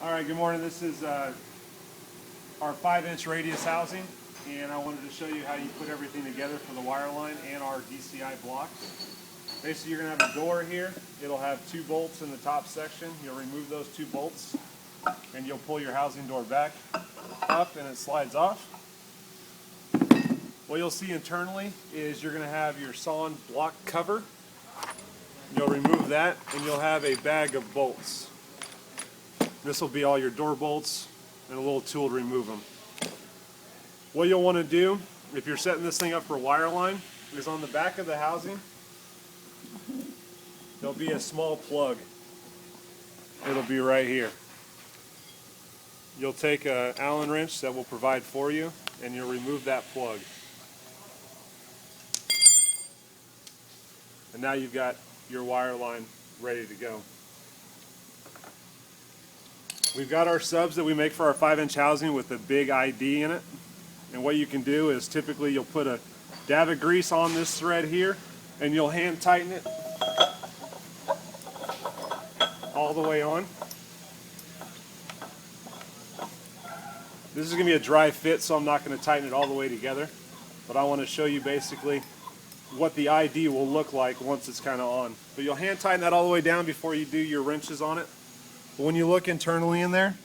All right, good morning. This is our 5-inch radius housing, and I wanted to show you how you put everything together for the wireline and our DCI blocks. Basically, you're going to have a door here. It'll have 2 bolts in the top section. You'll remove those 2 bolts, and you'll pull your housing door back up, and it slides off. What you'll see internally is you're going to have your Sonde block cover. You'll remove that, and you'll have a bag of bolts. This will be all your door bolts and a little tool to remove them. What you'll want to do, if you're setting this thing up for wireline, is on the back of the housing, there'll be a small plug. It'll be right here. You'll take an Allen wrench that we'll provide for you, and you'll remove that plug. And now you've got your wireline ready to go. We've got our subs that we make for our 5-inch housing with a big ID in it. And what you can do is typically you'll put a dab of grease on this thread here, and you'll hand tighten it all the way on. This is going to be a dry fit, so I'm not going to tighten it all the way together. But I want to show you basically what the ID will look like once it's kind of on. But you'll hand tighten that all the way down before you do your wrenches on it. But when you look internally in there,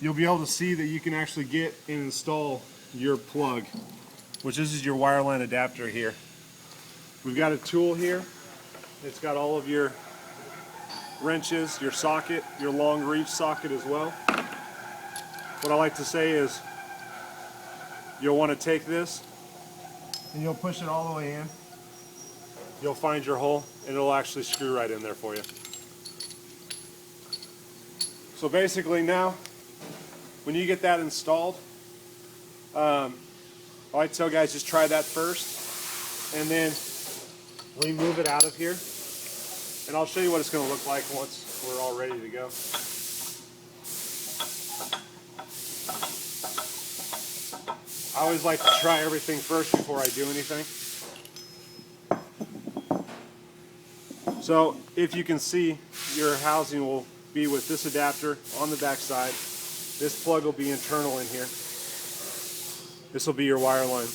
you'll be able to see that you can actually get and install your plug, which is your wireline adapter here. We've got a tool here. It's got all of your wrenches, your socket, your long reach socket as well. What I like to say is you'll want to take this and you'll push it all the way in. You'll find your hole and it'll actually screw right in there for you. So basically now, when you get that installed, I like to tell guys just try that first and then remove it out of here. And I'll show you what it's going to look like once we're all ready to go. I always like to try everything first before I do anything. So if you can see, your housing will be with this adapter on the back side. This plug will be internal in here. This will be your wireline.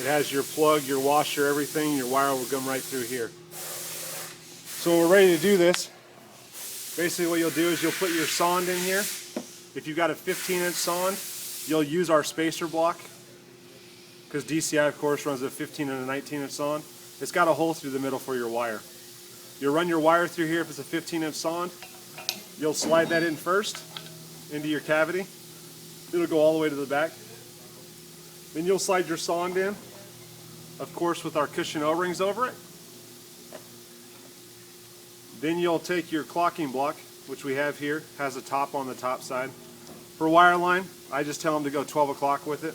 It has your plug, your washer, everything. Your wire will come right through here. So when we're ready to do this, basically what you'll do is you'll put your Sonde in here. If you've got a 15-inch Sonde, you'll use our spacer block, because DCI of course runs a 15 and a 19-inch Sonde. It's got a hole through the middle for your wire. You'll run your wire through here if it's a 15-inch Sonde. You'll slide that in first into your cavity. It'll go all the way to the back. Then you'll slide your Sonde in, of course with our cushion O-rings over it. Then you'll take your clocking block, which we have here, has a top on the top side. For wireline, I just tell them to go 12 o'clock with it.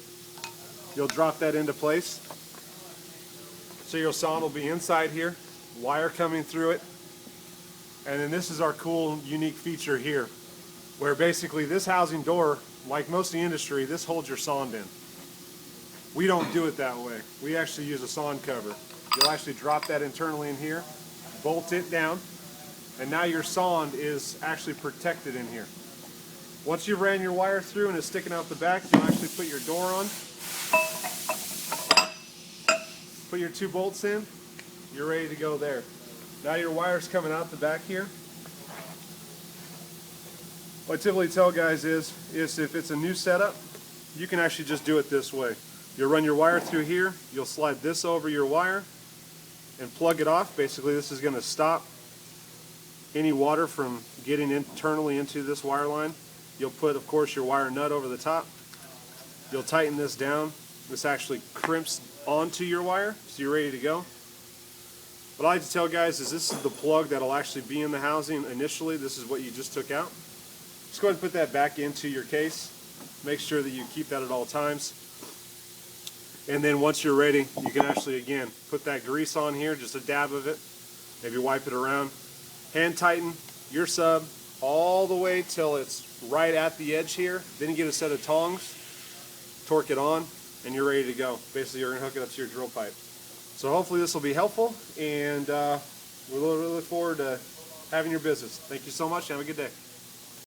You'll drop that into place. So your Sonde will be inside here, wire coming through it. And then this is our cool, unique feature here, where basically this housing door, like most of the industry, this holds your Sonde in. We don't do it that way. We actually use a Sonde cover. You'll actually drop that internally in here, bolt it down, and now your Sonde is actually protected in here. Once you've ran your wire through and it's sticking out the back, you'll actually put your door on, put your 2 bolts in, you're ready to go there. Now your wire's coming out the back here. What I typically tell guys is if it's a new setup, you can actually just do it this way. You'll run your wire through here, you'll slide this over your wire and plug it off. Basically this is going to stop any water from getting internally into this wire line. You'll put, of course, your wire nut over the top. You'll tighten this down. This actually crimps onto your wire, so you're ready to go. What I like to tell guys is this is the plug that'll actually be in the housing initially. This is what you just took out. Just go ahead and put that back into your case. Make sure that you keep that at all times. And then once you're ready, you can actually, again, put that grease on here, just a dab of it. Maybe wipe it around. Hand tighten your sub all the way till it's right at the edge here. Then you get a set of tongs, torque it on, and you're ready to go. Basically, you're going to hook it up to your drill pipe. So hopefully this will be helpful, and we really look forward to having your business. Thank you so much. Have a good day.